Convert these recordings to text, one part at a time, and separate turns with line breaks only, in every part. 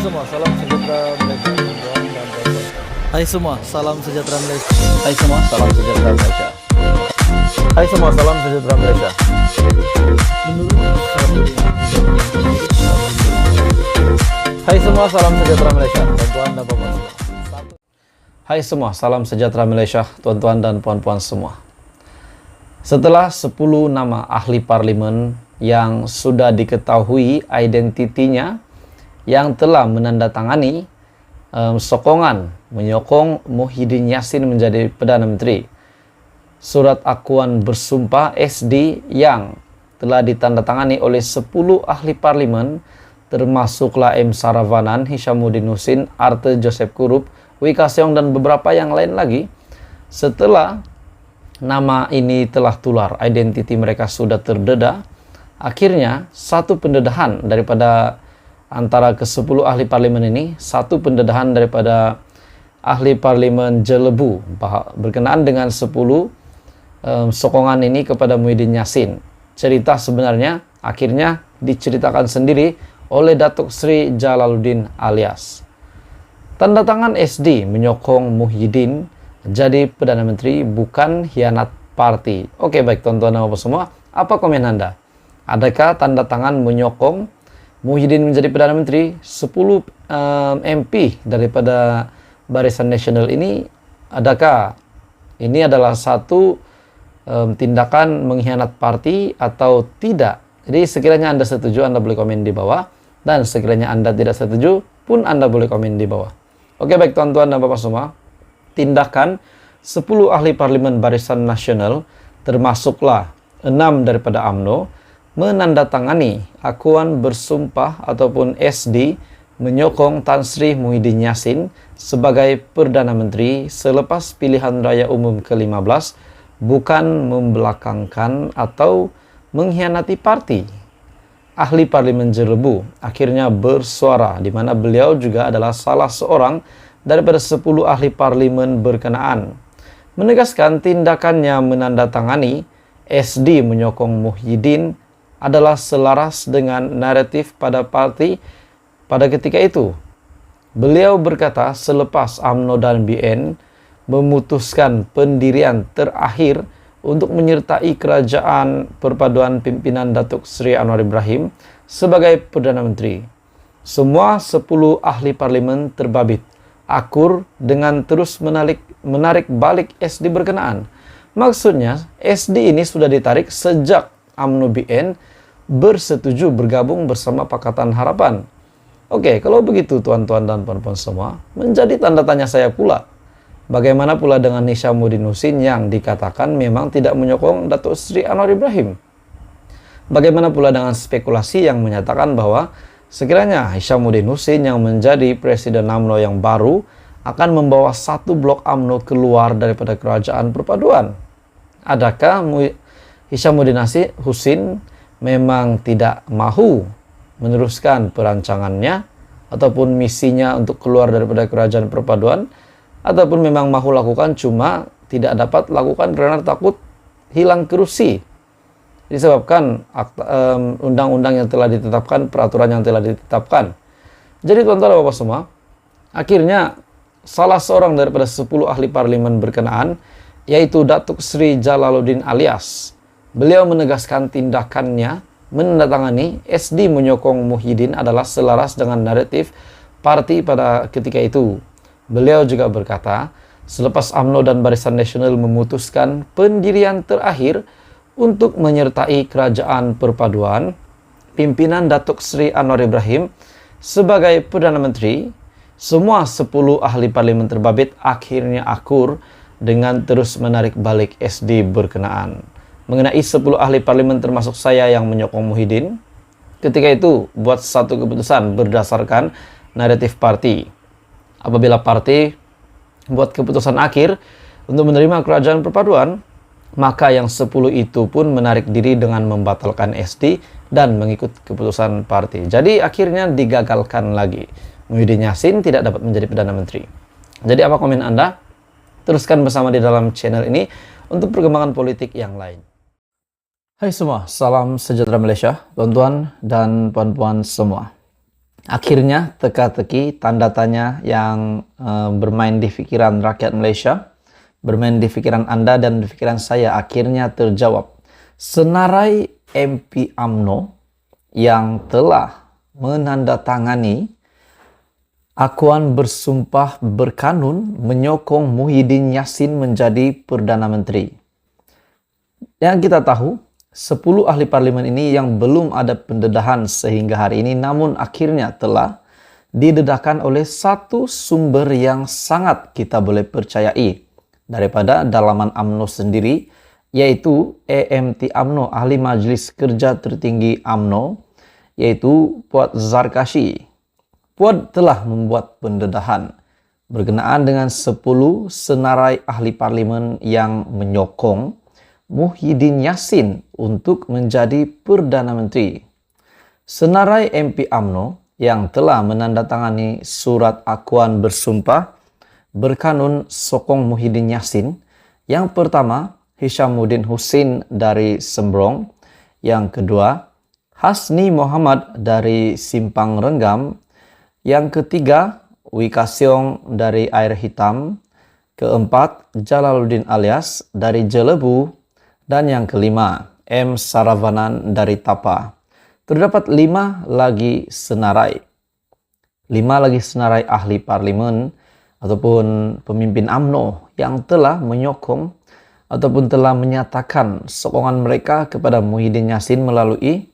semua, salam sejahtera Malaysia. Tuan dan puan-puan.
Hai semua, salam sejahtera Malaysia.
Hai semua, salam sejahtera Malaysia. Hai semua, salam sejahtera Malaysia. Hai semua, salam sejahtera Malaysia. Tuan-tuan dan puan-puan semua. Hai semua, salam sejahtera Malaysia, tuan-tuan dan puan-puan semua. Setelah 10 nama ahli parlimen yang sudah diketahui identitinya yang telah menandatangani sokongan menyokong Muhyiddin Yassin menjadi Perdana Menteri, surat akuan bersumpah SD yang telah ditandatangani oleh 10 ahli parlimen termasuklah M. Saravanan, Hishamuddin Hussein, Arte Joseph Kurup, Wika Seong dan beberapa yang lain lagi. Setelah nama ini telah tular, identiti mereka sudah terdedah. Akhirnya, satu pendedahan daripada antara ke-10 ahli parlimen ini, satu pendedahan daripada ahli parlimen Jelebu berkenaan dengan 10 sokongan ini kepada Muhyiddin Yassin. Cerita sebenarnya akhirnya diceritakan sendiri oleh Datuk Seri Jalaluddin alias. Tanda tangan SD menyokong Muhyiddin jadi Perdana Menteri bukan hianat parti. Oke, baik tuan-tuan dan puan semua, apa komen Anda? Adakah tanda tangan menyokong Muhyiddin menjadi Perdana Menteri 10 MP daripada Barisan Nasional ini? Adakah ini adalah satu tindakan mengkhianat parti atau tidak? Jadi sekiranya Anda setuju, Anda boleh komen di bawah. Dan sekiranya Anda tidak setuju pun Anda boleh komen di bawah. Oke, baik tuan-tuan dan bapak semua. Tindakan 10 ahli parlimen Barisan Nasional termasuklah 6 daripada UMNO menandatangani akuan bersumpah ataupun SD menyokong Tan Sri Muhyiddin Yassin sebagai Perdana Menteri selepas pilihan raya umum ke-15 bukan membelakangkan atau mengkhianati parti. Ahli parlimen Jelebu akhirnya bersuara di mana beliau juga adalah salah seorang daripada 10 ahli parlimen berkenaan, menegaskan tindakannya menandatangani SD menyokong Muhyiddin adalah selaras dengan naratif pada parti pada ketika itu. Beliau berkata selepas UMNO dan BN memutuskan pendirian terakhir untuk menyertai kerajaan perpaduan pimpinan Datuk Seri Anwar Ibrahim sebagai Perdana Menteri, semua 10 ahli parlimen terbabit akur dengan terus menarik balik SD berkenaan. Maksudnya, SD ini sudah ditarik sejak UMNO BN bersetuju bergabung bersama Pakatan Harapan. Oke, kalau begitu tuan-tuan dan puan-puan semua, menjadi tanda tanya saya pula. Bagaimana pula dengan Hishamuddin Hussein yang dikatakan memang tidak menyokong Datuk Seri Anwar Ibrahim? Bagaimana pula dengan spekulasi yang menyatakan bahwa sekiranya Hishamuddin Hussein yang menjadi Presiden UMNO yang baru akan membawa satu blok UMNO keluar daripada kerajaan perpaduan? Adakah Hishamuddin Hussein memang tidak mahu meneruskan perancangannya ataupun misinya untuk keluar daripada kerajaan perpaduan, ataupun memang mahu lakukan cuma tidak dapat lakukan karena takut hilang kerusi disebabkan undang-undang yang telah ditetapkan, peraturan yang telah ditetapkan. Jadi tuan-tuan dan bapak semua, akhirnya salah seorang daripada 10 ahli parlimen berkenaan, yaitu Datuk Seri Jalaluddin alias, beliau menegaskan tindakannya menandatangani SD menyokong Muhyiddin adalah selaras dengan naratif parti pada ketika itu. Beliau juga berkata, selepas UMNO dan Barisan Nasional memutuskan pendirian terakhir untuk menyertai kerajaan perpaduan pimpinan Datuk Seri Anwar Ibrahim sebagai Perdana Menteri, semua 10 ahli parlimen terbabit akhirnya akur dengan terus menarik balik SD berkenaan. Mengenai 10 ahli parlimen termasuk saya yang menyokong Muhyiddin, ketika itu buat satu keputusan berdasarkan naratif parti. Apabila parti buat keputusan akhir untuk menerima kerajaan perpaduan, maka yang 10 itu pun menarik diri dengan membatalkan SD dan mengikut keputusan parti. Jadi akhirnya digagalkan lagi. Muhyiddin Yassin tidak dapat menjadi Perdana Menteri. Jadi apa komen Anda? Teruskan bersama di dalam channel ini untuk perkembangan politik yang lain. Hai semua, salam sejahtera Malaysia, tuan-tuan dan puan-puan semua. Akhirnya teka-teki tanda tanya yang bermain di pikiran rakyat Malaysia, bermain di pikiran Anda dan di pikiran saya akhirnya terjawab. Senarai MP UMNO yang telah menandatangani akuan bersumpah berkanun menyokong Muhyiddin Yassin menjadi Perdana Menteri. Yang kita tahu, 10 ahli parlimen ini yang belum ada pendedahan sehingga hari ini, namun akhirnya telah didedahkan oleh satu sumber yang sangat kita boleh percayai daripada dalaman UMNO sendiri, yaitu AMT UMNO, Ahli Majlis Kerja Tertinggi UMNO, yaitu Puan Zarkashi. Puan telah membuat pendedahan berkenaan dengan 10 senarai ahli parlimen yang menyokong Muhyiddin Yassin untuk menjadi Perdana Menteri. Senarai MP UMNO yang telah menandatangani surat akuan bersumpah berkanun sokong Muhyiddin Yassin. Yang pertama, Hishamuddin Hussein dari Sembrong. Yang kedua, Hasni Muhammad dari Simpang Renggam. Yang ketiga, Wika Siong dari Air Hitam. Keempat, Jalaluddin Alias dari Jelebu. Dan yang kelima, M. Saravanan dari Tapa. Terdapat 5 lagi senarai. 5 lagi senarai ahli parlimen ataupun pemimpin UMNO yang telah menyokong ataupun telah menyatakan sokongan mereka kepada Muhyiddin Yassin melalui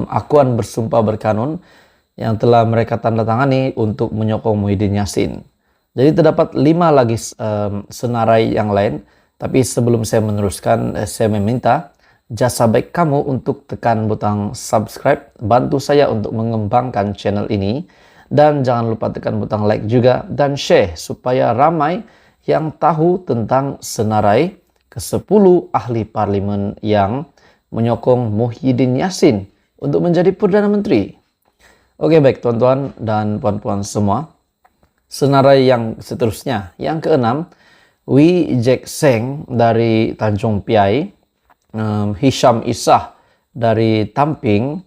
akuan bersumpah berkanun yang telah mereka tanda tangani untuk menyokong Muhyiddin Yassin. Jadi terdapat 5 lagi senarai yang lain. Tapi sebelum saya meneruskan, saya meminta jasa baik kamu untuk tekan butang subscribe, bantu saya untuk mengembangkan channel ini, dan jangan lupa tekan butang like juga dan share supaya ramai yang tahu tentang senarai ke-10 ahli parlimen yang menyokong Muhyiddin Yassin untuk menjadi Perdana Menteri. Oke, baik tuan-tuan dan puan-puan semua. Senarai yang seterusnya, yang keenam, Wee Jack Seng dari Tanjung Piai, Hisham Isah dari Tamping,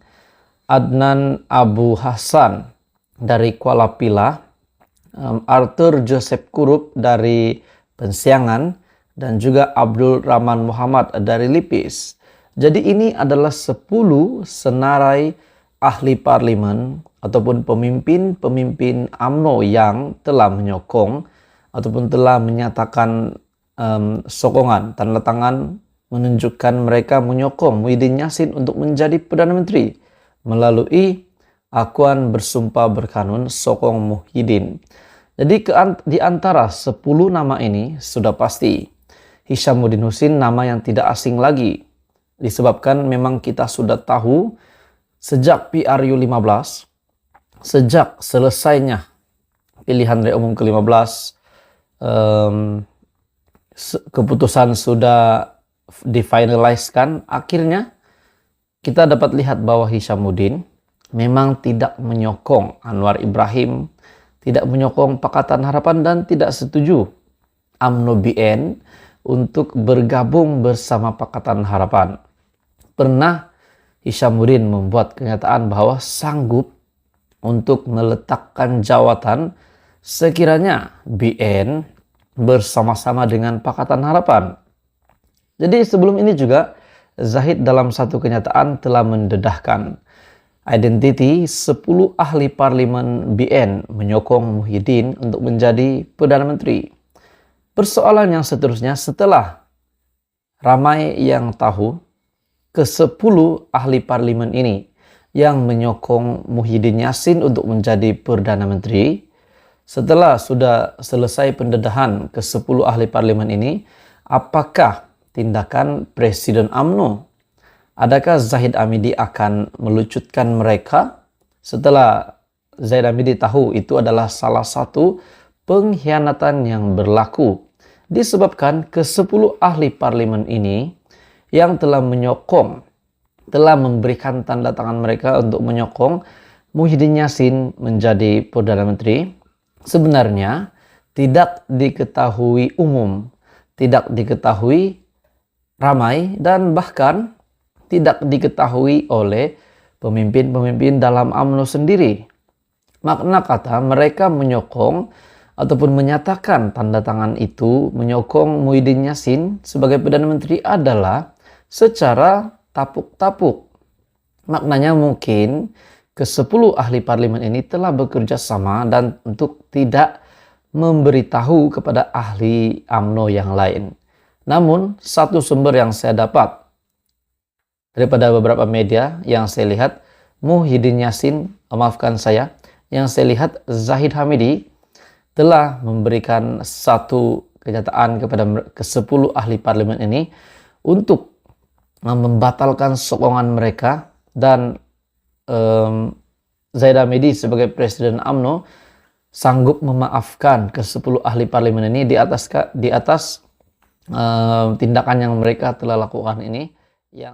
Adnan Abu Hassan dari Kuala Pilah, Arthur Joseph Kurup dari Pensiangan, dan juga Abdul Rahman Muhammad dari Lipis. Jadi ini adalah 10 senarai ahli parlimen ataupun pemimpin-pemimpin UMNO yang telah menyokong ataupun telah menyatakan sokongan, tanda tangan menunjukkan mereka menyokong Muhyiddin Yassin untuk menjadi Perdana Menteri melalui akuan bersumpah berkanun sokong Muhyiddin. Jadi di antara 10 nama ini sudah pasti Hishamuddin Hussein nama yang tidak asing lagi, disebabkan memang kita sudah tahu sejak PRU 15, sejak selesainya pilihan raya umum ke-15, keputusan sudah difinaliskan, akhirnya kita dapat lihat bahwa Hishamuddin memang tidak menyokong Anwar Ibrahim, tidak menyokong Pakatan Harapan, dan tidak setuju UMNO BN untuk bergabung bersama Pakatan Harapan. Pernah Hishamuddin membuat kenyataan bahwa sanggup untuk meletakkan jawatan sekiranya BN bersama-sama dengan Pakatan Harapan. Jadi sebelum ini juga Zahid dalam satu kenyataan telah mendedahkan identiti 10 ahli parlimen BN menyokong Muhyiddin untuk menjadi Perdana Menteri. Persoalan yang seterusnya, setelah ramai yang tahu ke-10 ahli parlimen ini yang menyokong Muhyiddin Yassin untuk menjadi Perdana Menteri, setelah sudah selesai pendedahan ke-10 ahli parlimen ini, apakah tindakan Presiden UMNO? Adakah Zahid Hamidi akan melucutkan mereka? Setelah Zahid Hamidi tahu itu adalah salah satu pengkhianatan yang berlaku, disebabkan ke-10 ahli parlimen ini yang telah menyokong, telah memberikan tanda tangan mereka untuk menyokong Muhyiddin Yassin menjadi Perdana Menteri, sebenarnya tidak diketahui umum, tidak diketahui ramai, dan bahkan tidak diketahui oleh pemimpin-pemimpin dalam UMNO sendiri. Makna kata mereka menyokong ataupun menyatakan tanda tangan itu menyokong Muhyiddin Yassin sebagai Perdana Menteri adalah secara tapuk-tapuk. Maknanya mungkin ke-10 ahli parlemen ini telah bekerja sama dan untuk tidak memberitahu kepada ahli UMNO yang lain. Namun satu sumber yang saya dapat daripada beberapa media yang saya lihat, yang saya lihat Zahid Hamidi telah memberikan satu kenyataan kepada ke-10 ahli parlemen ini untuk membatalkan sokongan mereka, dan Zahid Hamidi sebagai Presiden UMNO sanggup memaafkan ke-10 ahli parlemen ini di atas tindakan yang mereka telah lakukan ini, yang